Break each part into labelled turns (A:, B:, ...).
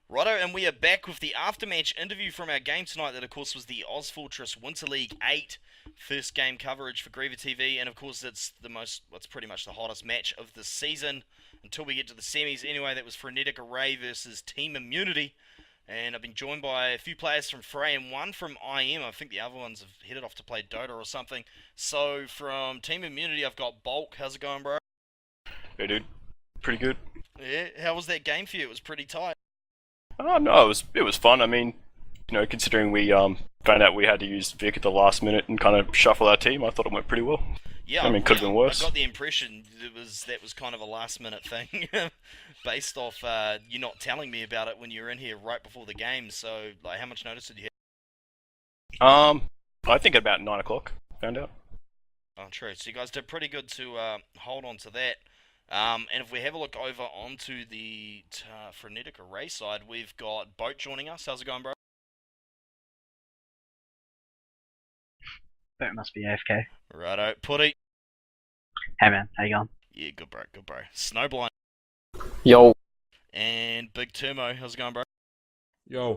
A: Righto, and we are back with the after-match interview from our game tonight. That, of course, was the ozfortress Winter League 8 first game coverage for GreaverTV, and of course, it's pretty much the hottest match of the season until we get to the semis. Anyway, that was Frenetic Array versus Team Immunity, and I've been joined by a few players from Frey and one from IM. I think the other ones have headed off to play Dota or something. So from Team Immunity, I've got Bulk. How's it going, bro?
B: Hey, dude. Pretty good.
A: Yeah, how was that game for you? It was pretty tight.
B: Oh no, it was fun. I mean, considering we found out we had to use Vic at the last minute and kind of shuffle our team, I thought it went pretty well.
A: Yeah,
B: I mean, could have been
A: I
B: worse.
A: got the impression that was kind of a last minute thing, based off you not telling me about it when you were in here right before the game. So, like, how much notice did you
B: I think at about 9 o'clock found out.
A: have? Oh, true. So you guys did pretty good to hold on to that. And if we have a look over onto the Frenetic Array side, we've got Boat joining us. How's it going, bro?
C: That must be AFK.
A: Righto, Putty.
C: Hey man, how you going?
A: Yeah, good bro, good bro. Snowblind
D: Yo.
A: and Big Turmo. How's it going, bro?
D: Yo.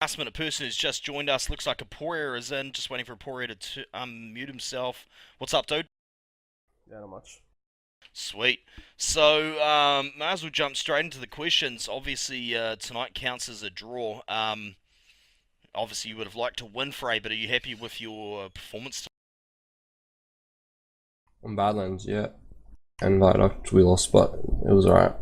A: Last minute person who's just joined us. Looks like Aporia is in. Just waiting for Aporia to unmute himself. What's up, dude?
D: Yeah, not much.
A: Sweet. So, might as well jump straight into the questions. Obviously, tonight counts as a draw. Obviously, you would have liked to win, Frey, but are you happy with your performance?
D: On Badlands, yeah. And we lost, but it was alright.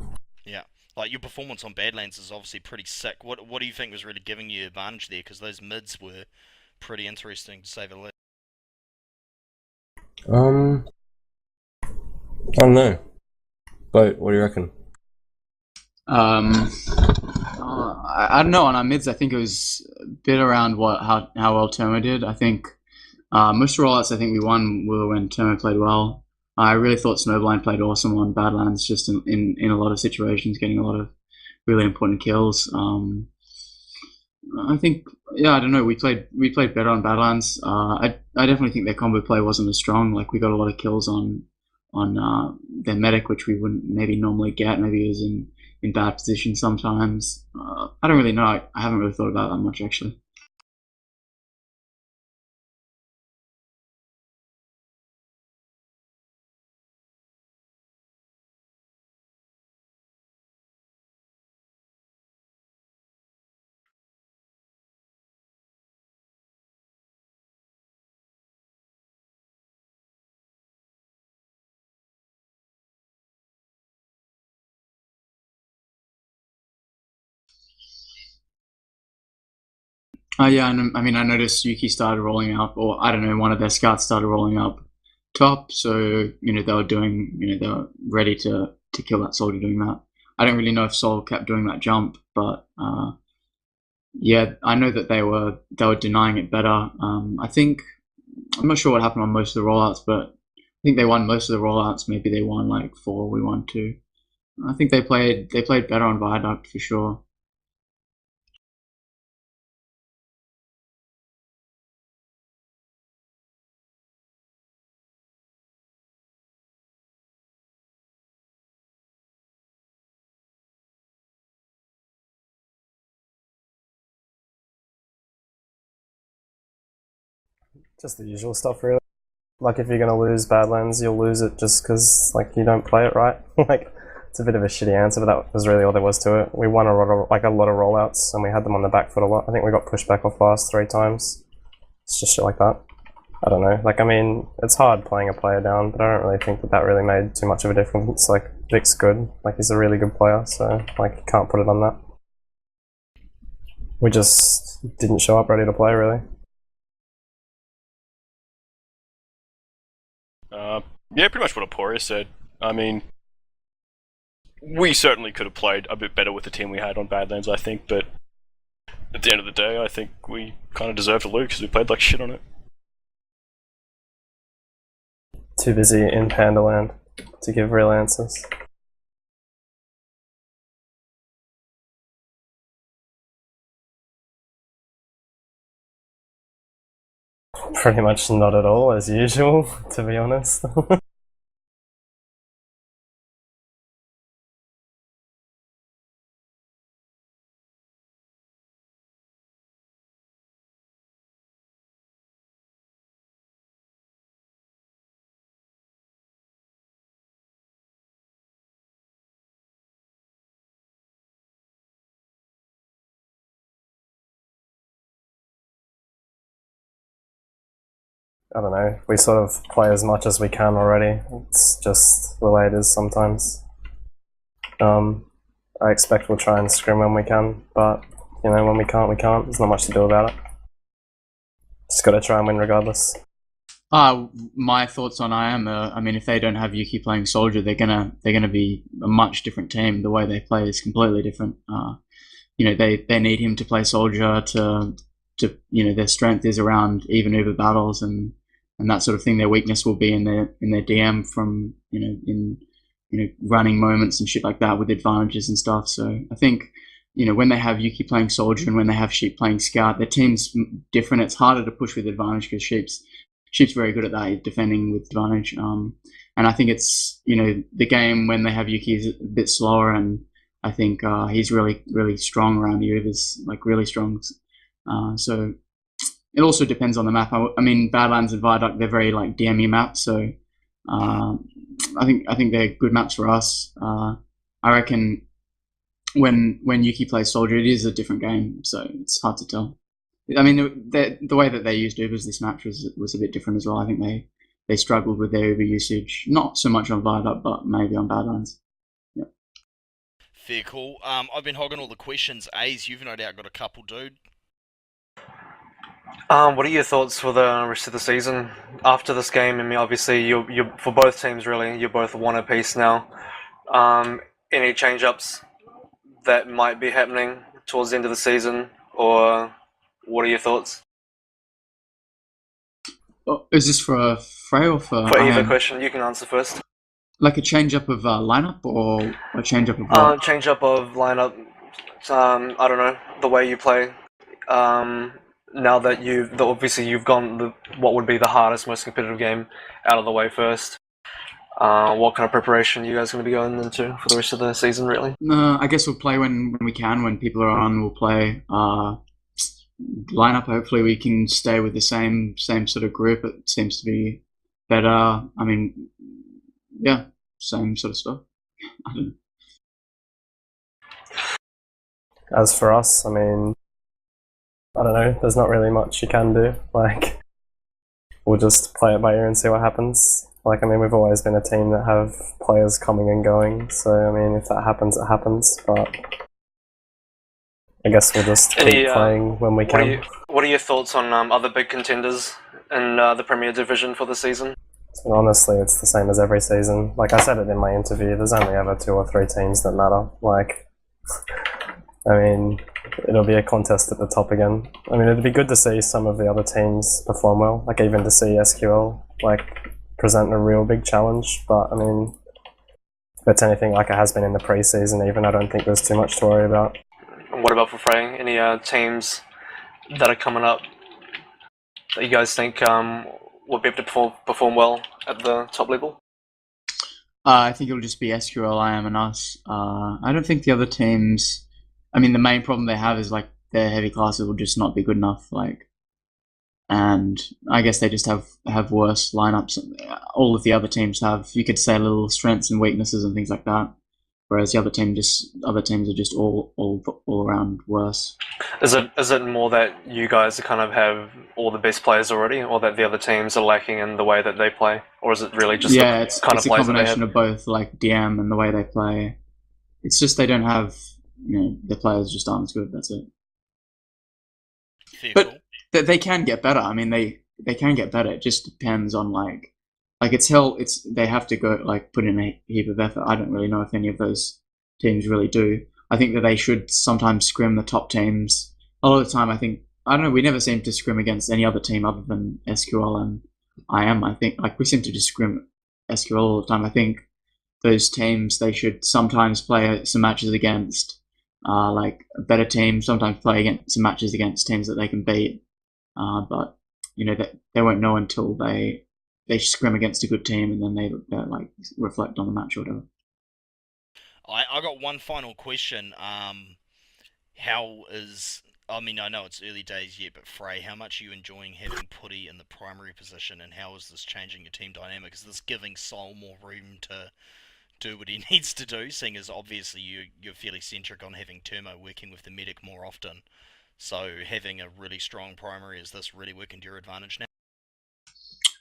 A: Yeah. Like, your performance on Badlands is obviously pretty sick. What do you think was really giving you advantage there? Because those mids were pretty interesting, to say the least.
D: I don't know. But what do you reckon?
E: I don't know. On our mids, I think it was a bit around how well Termo did. I think most rollouts I think we won were when Termo played well. I really thought Snowblind played awesome on Badlands, just in a lot of situations, getting a lot of really important kills. I think, yeah, I don't know. We played better on Badlands. I definitely think their combo play wasn't as strong. Like, we got a lot of kills on their medic, which we wouldn't maybe normally get. Maybe he was in bad position sometimes. I don't really know. I haven't really thought about that much, actually. Yeah, and I mean, I noticed Yuki started rolling up, or I don't know, one of their scouts started rolling up top. So they were doing, they were ready to kill that soldier doing that. I don't really know if Sol kept doing that jump, but yeah, I know that they were denying it better. I think I'm not sure what happened on most of the rollouts, but I think they won most of the rollouts. Maybe they won like 4, we won 2. I think they played better on Viaduct for sure.
F: Just the usual stuff, really. Like, if you're gonna lose Badlands, you'll lose it just because, like, you don't play it right. Like, it's a bit of a shitty answer, but that was really all there was to it. We won a lot of rollouts, and we had them on the back foot a lot. I think we got pushed back off last 3 times. It's just shit like that. I don't know. Like, I mean, it's hard playing a player down, but I don't really think that really made too much of a difference. Like, Vic's good. Like, he's a really good player, so, like, you can't put it on that. We just didn't show up ready to play, really.
B: Yeah, pretty much what Aporia said. I mean, we certainly could have played a bit better with the team we had on Badlands, I think, but at the end of the day, I think we kind of deserve to lose because we played like shit on it.
F: Too busy in Pandaland to give real answers. Pretty much not at all, as usual, to be honest. I don't know. We sort of play as much as we can already. It's just the way it is sometimes. I expect we'll try and scrim when we can, but you know, when we can't, we can't. There's not much to do about it. Just got to try and win regardless.
E: My thoughts on IM are, I mean, if they don't have Yuki playing Soldier, they're gonna be a much different team. The way they play is completely different. You know, they need him to play Soldier to you know, their strength is around even Uber battles and that sort of thing. Their weakness will be in their DM from in running moments and shit like that with advantages and stuff. So I think, you know, when they have Yuki playing Soldier and when they have Sheep playing Scout, their team's different. It's harder to push with advantage because Sheep's very good at that, defending with advantage. And I think it's, you know, the game when they have Yuki is a bit slower, and I think he's really strong around the Ubers, like really strong. So it also depends on the map. I mean, Badlands and Viaduct, they're very like DME maps, so I think they're good maps for us. I reckon when Yuki plays Soldier, it is a different game, so it's hard to tell. I mean, the way that they used Ubers this match was a bit different as well. I think they struggled with their Uber usage, not so much on Viaduct, but maybe on Badlands. Yeah.
A: Fair call. I've been hogging all the questions. A's, you've no doubt got a couple, dude.
G: What are your thoughts for the rest of the season after this game? I mean, obviously, you for both teams, really, you're both one apiece now. Any change-ups that might be happening towards the end of the season, or what are your thoughts?
E: Oh, is this for Frey or for?
G: For either question, you can answer first.
E: Like a change up of lineup or a change up of what?
G: Change up of lineup. I don't know, the way you play. Now that obviously you've gone what would be the hardest, most competitive game out of the way first. What kind of preparation are you guys going to be going into for the rest of the season, really?
E: No, I guess we'll play when we can. When people are on, we'll play. Lineup. Hopefully, we can stay with the same sort of group. It seems to be better. I mean, yeah, same sort of stuff. I don't know.
F: As for us, I mean, I don't know. There's not really much you can do. Like, we'll just play it by ear and see what happens. Like, I mean, we've always been a team that have players coming and going. So, I mean, if that happens, it happens. But I guess we'll just keep playing when we can.
G: What are your thoughts on other big contenders in the Premier Division for the season?
F: And honestly, it's the same as every season. Like I said it in my interview, there's only ever 2 or 3 teams that matter. Like, I mean, it'll be a contest at the top again. I mean, it'd be good to see some of the other teams perform well. Like, even to see SQL, like, present a real big challenge. But, I mean, if it's anything like it has been in the pre-season even, I don't think there's too much to worry about.
G: And what about for Frey? Any teams that are coming up that you guys think will be able to perform well at the top level?
E: I think it'll just be SQL, IM, and us. I don't think the other teams. I mean, the main problem they have is like their heavy classes will just not be good enough. Like, and I guess they just have worse lineups. All of the other teams have, you could say, little strengths and weaknesses and things like that. Whereas the other teams are just all around worse.
G: Is it more that you guys kind of have all the best players already, or that the other teams are lacking in the way that they play, or is it really just
E: it's
G: kind
E: it's
G: of
E: a
G: players
E: combination of both, like DM and the way they play. It's just they don't have, the players just aren't as good. That's it. But they can get better. I mean, they can get better. It just depends on like they have to go like put in a heap of effort. I don't really know if any of those teams really do. I think that they should sometimes scrim the top teams. A lot of the time, I don't know, we never seem to scrim against any other team other than SQL and IM. I think like we seem to just scrim SQL all the time. I think those teams, they should sometimes play some matches against like a better team, sometimes play against some matches against teams that they can beat. But they won't know until they scrim against a good team, and then they like reflect on the match or whatever.
A: I got one final question. I mean, I know it's early days yet, but Frey, how much are you enjoying having Putty in the primary position, and how is this changing your team dynamic? Is this giving Sol more room to do what he needs to do, seeing as obviously you're fairly centric on having Turmo working with the medic more often? So having a really strong primary, is this really working to your advantage now?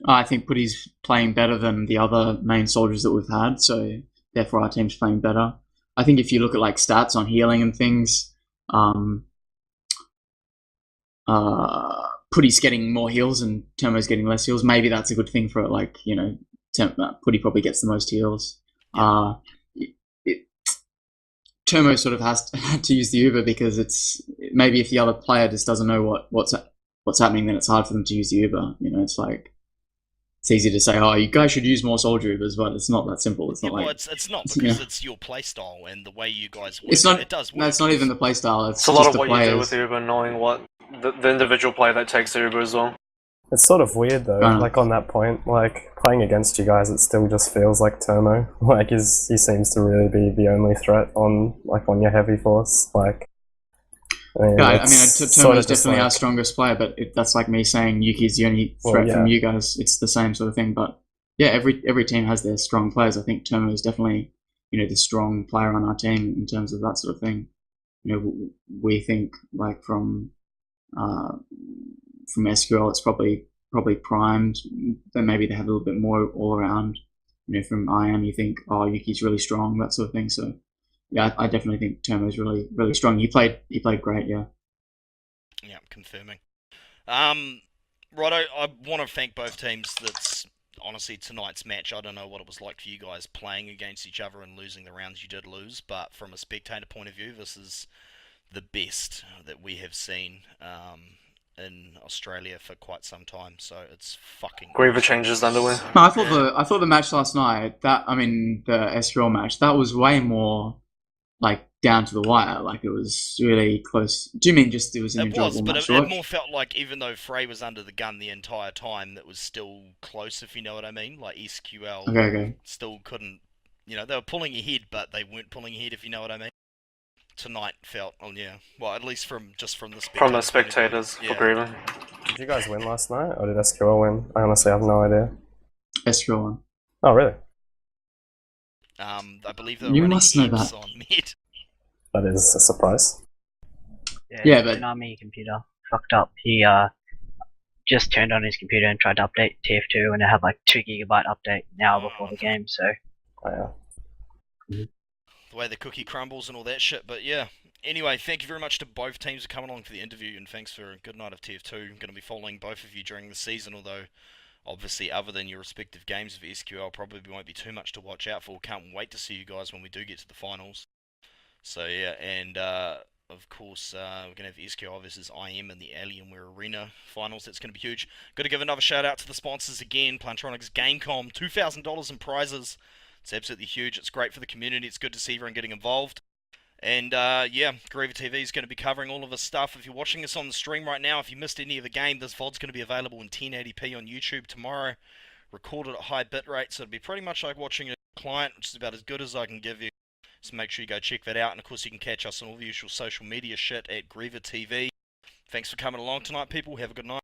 E: I think Putty's playing better than the other main soldiers that we've had, so therefore our team's playing better. I think if you look at like stats on healing and things, Putty's getting more heals and Termo's getting less heals. Maybe that's a good thing for it. Like, you know, Putty probably gets the most heals. Termo sort of has to use the Uber because it's maybe if the other player just doesn't know what's happening, then it's hard for them to use the Uber. You know, it's like it's easy to say, oh, you guys should use more soldier Ubers, but it's not that simple. It's not
A: well,
E: like
A: it's not because it's your playstyle and the way you guys work.
E: it's not.
A: It does work.
E: No, it's not even the playstyle.
G: It's a lot of what you do with the Uber, knowing what the individual player that takes the Uber as well.
F: It's sort of weird though, like on that point, like playing against you guys, it still just feels like Termo. Like he seems to really be the only threat on your heavy force. Like,
E: Termo's definitely our strongest player, but that's like me saying Yuki's the only threat from you guys. It's the same sort of thing, but yeah, every team has their strong players. I think Termo is definitely, you know, the strong player on our team in terms of that sort of thing. You know, we think like from SQL, it's probably primed. Then maybe they have a little bit more all around. You know, from IM, you think, oh, Yuki's really strong, that sort of thing. So, yeah, I definitely think Termo's really, really strong. He played great, yeah.
A: Yeah, confirming. Righto, I want to thank both teams. That's honestly tonight's match. I don't know what it was like for you guys playing against each other and losing the rounds you did lose, but from a spectator point of view, this is the best that we have seen in Australia for quite some time. So it's fucking.
G: Griever changes underwear.
E: No, I thought the match last night. The SQL match, that was way more like down to the wire. Like it was really close. Do you mean just it was an enjoyable match?
A: It more felt like even though Frey was under the gun the entire time, that was still close. If you know what I mean, like SQL still couldn't. You know, they were pulling ahead, but they weren't pulling ahead. If you know what I mean. Tonight felt, well, at least from the
G: spectators for Griever.
F: Did you guys win last night, or did SQL win? I honestly have no idea.
E: SQL won.
F: Oh, really?
A: I believe
E: you must know that.
A: On mid.
F: That is a surprise.
C: Yeah, but Konami computer fucked up. He just turned on his computer and tried to update TF2, and it had like 2 GB update an hour before the game. So.
F: Oh, yeah.
C: Mm-hmm.
A: The way the cookie crumbles and all that shit, but yeah. Anyway, thank you very much to both teams for coming along for the interview, and thanks for a good night of TF2. I'm going to be following both of you during the season, although obviously other than your respective games of SQL, probably won't be too much to watch out for. Can't wait to see you guys when we do get to the finals. So yeah, and of course we're going to have SQL versus IM in the Alienware Arena finals. That's going to be huge. Got to give another shout out to the sponsors again, Plantronics, Gamecom, $2,000 in prizes. It's absolutely huge. It's great for the community. It's good to see everyone getting involved. And yeah, GreaverTV is going to be covering all of this stuff. If you're watching this on the stream right now, if you missed any of the game, this VOD's going to be available in 1080p on YouTube tomorrow. Recorded at high bitrate, so it'll be pretty much like watching a client, which is about as good as I can give you. So make sure you go check that out. And of course, you can catch us on all the usual social media shit at GreaverTV. Thanks for coming along tonight, people. Have a good night.